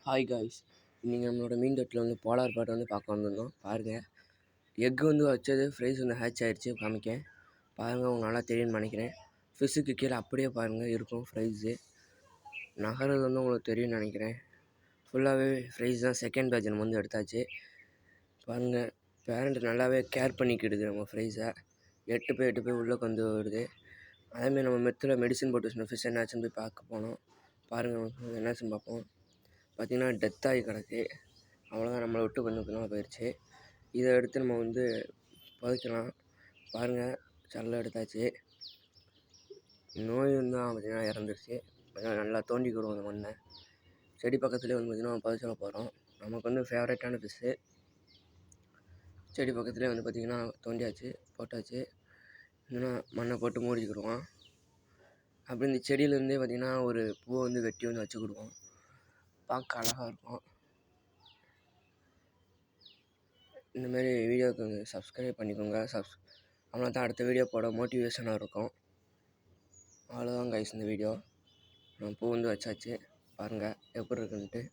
Hi guys, இன்றைக்கி நம்மளோட மீன் தொட்டில் வந்து போலார் பாட்டை வந்து பார்க்க வந்திருந்தோம். பாருங்கள், எக்கு வந்து வச்சது ஃப்ரைஸ் வந்து ஹேட்ச் ஆகிடுச்சு. காமிக்க பாருங்கள், உங்களுக்கு நல்லா தெரியும்னு நினைக்கிறேன். ஃபிஷ்ஷுக்கு கீழே அப்படியே பாருங்கள் இருக்கும் ஃப்ரைஸு. நகரது வந்து உங்களுக்கு தெரியும்னு நினைக்கிறேன். ஃபுல்லாகவே ஃப்ரைஸ் தான். செகண்ட் பேட்ச் நம்ம வந்து எடுத்தாச்சு. பாருங்கள், பேரண்ட் நல்லாவே கேர் பண்ணிக்கிடுது நம்ம ஃப்ரைஸை. எட்டு போய் உள்ளே கொண்டு வருது. அதேமாதிரி நம்ம மெடிசன் போட்டு வச்சுருந்த ஃபிஷ் என்னாச்சுன்னு போய் பார்க்க போனோம். பாருங்கள், என்னாச்சுன்னு பார்ப்போம். பார்த்திங்கன்னா டெத் ஆகி கிடக்கு. அவ்வளோதான், நம்மளை விட்டு கொஞ்சம் கொஞ்சமாக போயிடுச்சு. இதை எடுத்து நம்ம வந்து புதைக்கலாம். பாருங்கள், சல்ல எடுத்தாச்சு. நோய் வந்து பார்த்திங்கன்னா இறந்துருச்சு. நல்லா தோண்டிக்கிடுவோம் அந்த மண்ணை. செடி பக்கத்துலேயே வந்து பார்த்திங்கன்னா புதைச்சல போகிறோம். நமக்கு வந்து ஃபேவரட்டான ஃபிஷ்ஷு. செடி பக்கத்துலேயே வந்து பார்த்திங்கன்னா தோண்டியாச்சு, போட்டாச்சு. இன்னும் மண்ணை போட்டு மூடிக்கிடுவோம். அப்படி இந்த செடியிலேருந்தே பார்த்திங்கன்னா ஒரு பூவை வந்து வெட்டி வந்து வச்சுக்கிடுவோம். பார்க்க அழகாக இருக்கும். இந்தமாரி வீடியோவுக்கு சப்ஸ்கிரைப் பண்ணிக்கோங்க. அவங்கள தான் அடுத்த வீடியோ போட மோட்டிவேஷனாக இருக்கும். அவ்வளோதான் கைஸ் இந்த வீடியோ. பூ வந்து வச்சாச்சு. பாருங்கள் எப்படி இருக்குன்ட்டு.